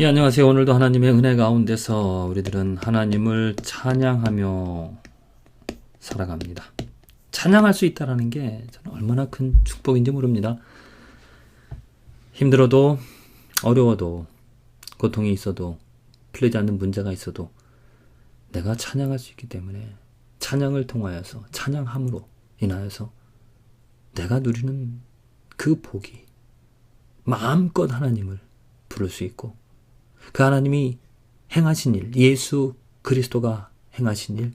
예, 안녕하세요. 오늘도 하나님의 은혜 가운데서 우리들은 하나님을 찬양하며 살아갑니다. 찬양할 수 있다는 게 저는 얼마나 큰 축복인지 모릅니다. 힘들어도 어려워도 고통이 있어도 풀리지 않는 문제가 있어도 내가 찬양할 수 있기 때문에 찬양을 통하여서 찬양함으로 인하여서 내가 누리는 그 복이 마음껏 하나님을 부를 수 있고 그 하나님이 행하신 일, 예수 그리스도가 행하신 일,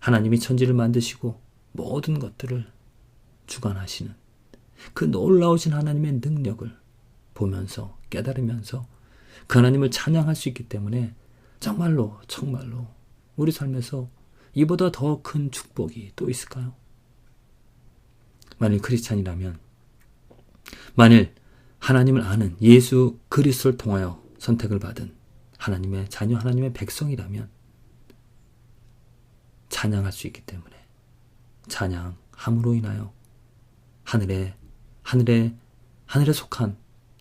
하나님이 천지를 만드시고 모든 것들을 주관하시는 그 놀라우신 하나님의 능력을 보면서 깨달으면서 그 하나님을 찬양할 수 있기 때문에 정말로 우리 삶에서 이보다 더 큰 축복이 또 있을까요? 만일 크리스찬이라면, 만일 하나님을 아는 예수 그리스도를 통하여 선택을 받은 하나님의 자녀, 하나님의 백성이라면 찬양할 수 있기 때문에 찬양함으로 인하여 하늘에 속한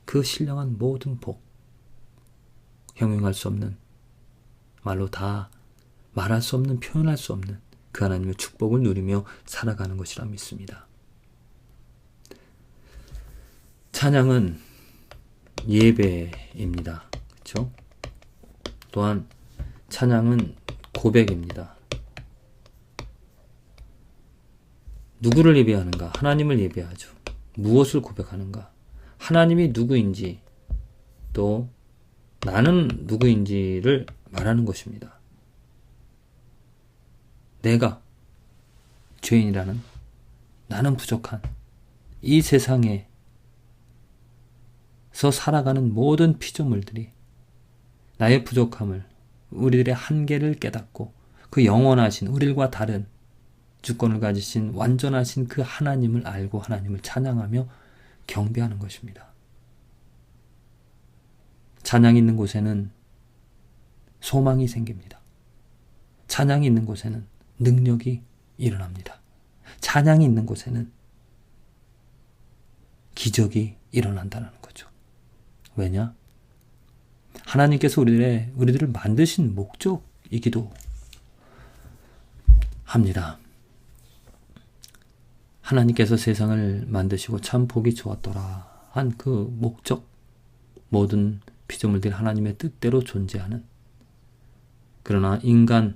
그 신령한 모든 복, 형용할 수 없는, 말로 다 말할 수 없는, 표현할 수 없는 그 하나님의 축복을 누리며 살아가는 것이라 믿습니다. 찬양은 예배입니다. 그렇죠? 또한 찬양은 고백입니다. 누구를 예배하는가? 하나님을 예배하죠. 무엇을 고백하는가? 하나님이 누구인지 또 나는 누구인지를 말하는 것입니다. 내가 죄인이라는, 나는 부족한 이 세상에 살아가는 모든 피조물들이 나의 부족함을, 우리들의 한계를 깨닫고 그 영원하신, 우리들과 다른 주권을 가지신 완전하신 그 하나님을 알고 하나님을 찬양하며 경배하는 것입니다. 찬양이 있는 곳에는 소망이 생깁니다. 찬양이 있는 곳에는 능력이 일어납니다. 찬양이 있는 곳에는 기적이 일어난다는 거죠. 왜냐? 하나님께서 우리들을 만드신 목적이기도 합니다. 하나님께서 세상을 만드시고 참 보기 좋았더라 한 그 목적, 모든 피조물들이 하나님의 뜻대로 존재하는, 그러나 인간은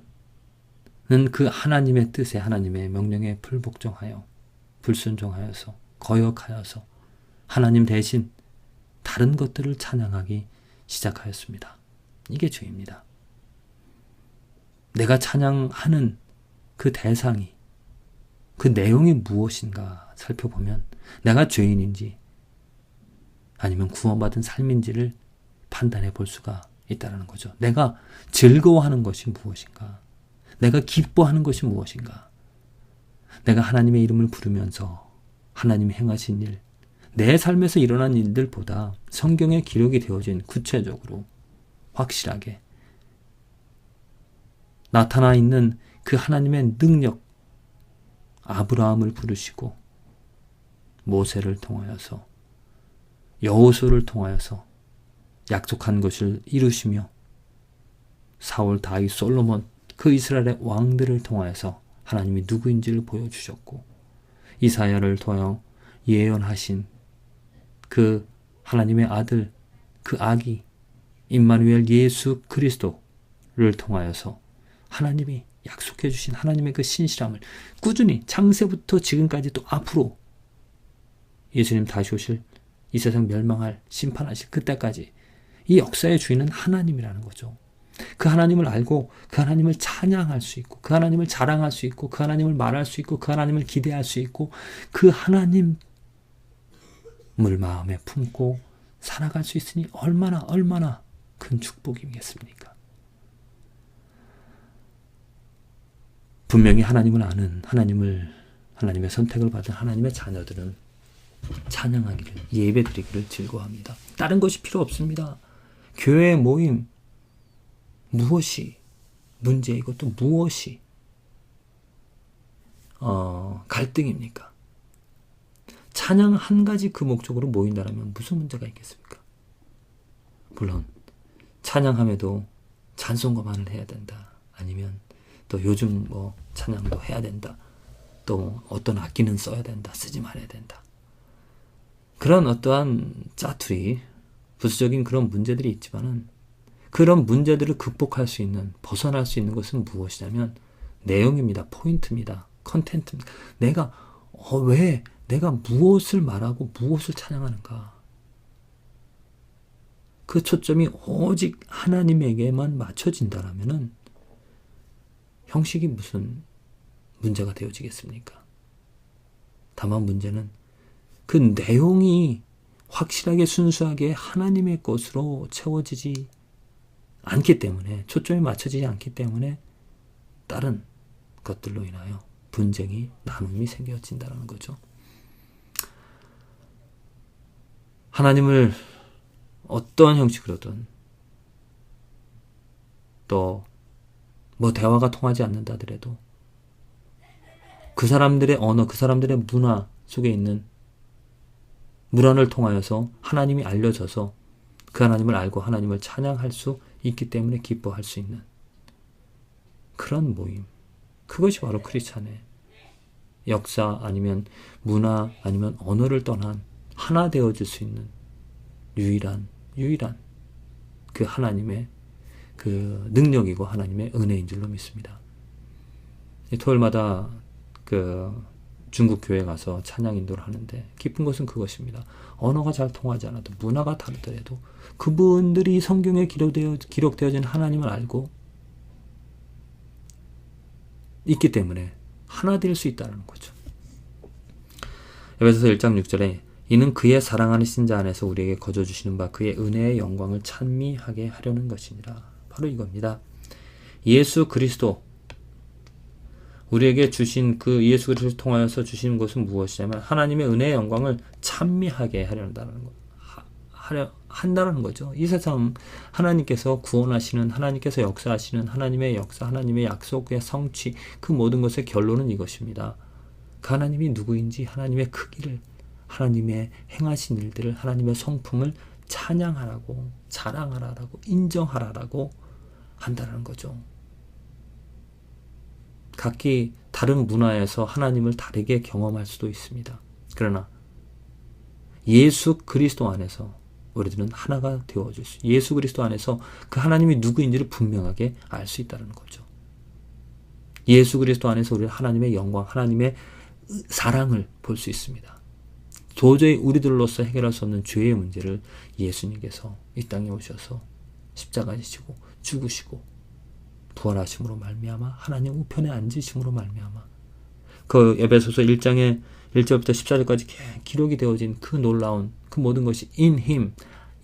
그 하나님의 뜻에, 하나님의 명령에 불복종하여 불순종하여서 거역하여서 하나님 대신 다른 것들을 찬양하기 시작하였습니다. 이게 죄입니다. 내가 찬양하는 그 대상이, 그 내용이 무엇인가 살펴보면 내가 죄인인지 아니면 구원받은 삶인지를 판단해 볼 수가 있다는 거죠. 내가 즐거워하는 것이 무엇인가? 내가 기뻐하는 것이 무엇인가? 내가 하나님의 이름을 부르면서 하나님이 행하신 일, 내 삶에서 일어난 일들보다 성경에 기록이 되어진 구체적으로 확실하게 나타나 있는 그 하나님의 능력, 아브라함을 부르시고 모세를 통하여서 여호수아를 통하여서 약속한 것을 이루시며 사울, 다윗, 솔로몬 그 이스라엘의 왕들을 통하여서 하나님이 누구인지를 보여주셨고 이사야를 통하여 예언하신 그 하나님의 아들, 그 아기 임마누엘 예수 그리스도를 통하여서 하나님이 약속해 주신 하나님의 그 신실함을 꾸준히 창세부터 지금까지 또 앞으로 예수님 다시 오실, 이 세상 멸망할, 심판하실 그때까지 이 역사의 주인은 하나님이라는 거죠. 그 하나님을 알고 그 하나님을 찬양할 수 있고 그 하나님을 자랑할 수 있고 그 하나님을 말할 수 있고 그 하나님을 기대할 수 있고 그 하나님을 마음에 품고 살아갈 수 있으니 얼마나 큰 축복이겠습니까? 분명히 하나님을 아는, 하나님의 선택을 받은 하나님의 자녀들은 찬양하기를, 예배드리기를 즐거워합니다. 다른 것이 필요 없습니다. 교회 모임, 무엇이 문제이고 또 무엇이 갈등입니까? 찬양 한 가지 그 목적으로 모인다면 무슨 문제가 있겠습니까? 물론 찬양함에도 찬송가만을 해야 된다. 아니면 또 요즘 뭐 찬양도 해야 된다. 또 어떤 악기는 써야 된다. 쓰지 말아야 된다. 그런 어떠한 짜투리, 부수적인 그런 문제들이 있지만은 그런 문제들을 극복할 수 있는, 벗어날 수 있는 것은 무엇이냐면 내용입니다. 포인트입니다. 컨텐츠입니다. 왜 내가 무엇을 말하고 무엇을 찬양하는가? 그 초점이 오직 하나님에게만 맞춰진다라면은 형식이 무슨 문제가 되어지겠습니까? 다만 문제는 그 내용이 확실하게 순수하게 하나님의 것으로 채워지지 않기 때문에, 초점이 맞춰지지 않기 때문에 다른 것들로 인하여 분쟁이, 나눔이 생겨진다는 거죠. 하나님을 어떤 형식으로든, 또 뭐 대화가 통하지 않는다 하더라도 그 사람들의 언어, 그 사람들의 문화 속에 있는 문화를 통하여서 하나님이 알려져서 그 하나님을 알고 하나님을 찬양할 수 있기 때문에 기뻐할 수 있는 그런 모임, 그것이 바로 크리스찬의 역사, 아니면 문화, 아니면 언어를 떠난 하나 되어질 수 있는 유일한 그 하나님의 그 능력이고 하나님의 은혜인 줄로 믿습니다. 토요일마다 그 중국 교회 가서 찬양 인도를 하는데 기쁜 것은 그것입니다. 언어가 잘 통하지 않아도, 문화가 다르더라도 그분들이 성경에 기록되어진 하나님을 알고 있기 때문에 하나 될 수 있다는 거죠. 에베소서 1장 6절에 이는 그의 사랑하는 신자 안에서 우리에게 거저주시는 바 그의 은혜의 영광을 찬미하게 하려는 것이니라. 바로 이겁니다. 예수 그리스도, 우리에게 주신 그 예수 그리스도를 통하여서 주시는 것은 무엇이냐면 하나님의 은혜의 영광을 찬미하게 한다는 거죠. 이 세상 하나님께서 구원하시는, 하나님께서 역사하시는 하나님의 역사, 하나님의 약속의 성취, 그 모든 것의 결론은 이것입니다. 그 하나님이 누구인지, 하나님의 크기를, 하나님의 행하신 일들을, 하나님의 성품을 찬양하라고, 자랑하라고, 인정하라고 한다는 거죠. 각기 다른 문화에서 하나님을 다르게 경험할 수도 있습니다. 그러나 예수 그리스도 안에서 우리들은 하나가 되어질 수, 예수 그리스도 안에서 그 하나님이 누구인지를 분명하게 알 수 있다는 거죠. 예수 그리스도 안에서 우리는 하나님의 영광, 하나님의 사랑을 볼 수 있습니다. 도저히 우리들로서 해결할 수 없는 죄의 문제를 예수님께서 이 땅에 오셔서 십자가 지시고 죽으시고 부활하심으로 말미암아 하나님 우편에 앉으심으로 말미암아 그 에베소서 1장의 1절부터 14절까지 기록이 되어진 그 놀라운 그 모든 것이 in him,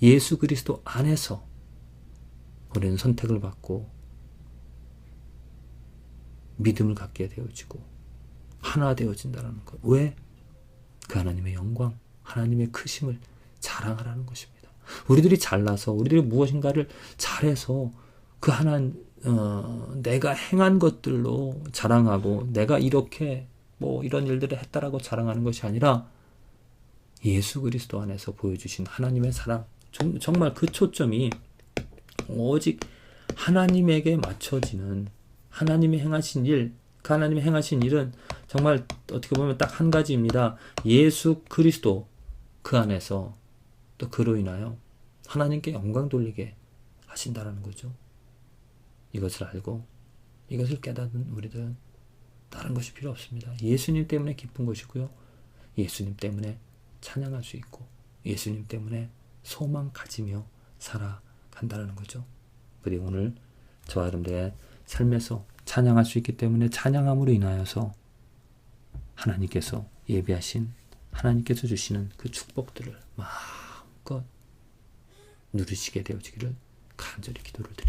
예수 그리스도 안에서 우리는 선택을 받고 믿음을 갖게 되어지고 하나 되어진다는 것. 왜? 그 하나님의 영광, 하나님의 크심을 자랑하라는 것입니다. 우리들이 잘나서, 우리들이 무엇인가를 잘해서 그 내가 행한 것들로 자랑하고 내가 이렇게 뭐 이런 일들을 했다라고 자랑하는 것이 아니라 예수 그리스도 안에서 보여주신 하나님의 사랑, 정말 그 초점이 오직 하나님에게 맞춰지는, 하나님이 행하신 일, 그 하나님이 행하신 일은 정말 어떻게 보면 딱 한 가지입니다. 예수 그리스도 그 안에서 또 그로 인하여 하나님께 영광 돌리게 하신다라는 거죠. 이것을 알고 이것을 깨닫는 우리들은 다른 것이 필요 없습니다. 예수님 때문에 기쁜 것이고요. 예수님 때문에 찬양할 수 있고 예수님 때문에 소망 가지며 살아간다는 거죠. 우리 오늘 저와 여러분들의 삶에서 찬양할 수 있기 때문에 찬양함으로 인하여서 하나님께서 예비하신, 하나님께서 주시는 그 축복들을 마음껏 누리시게 되어지기를 간절히 기도를 드립니다.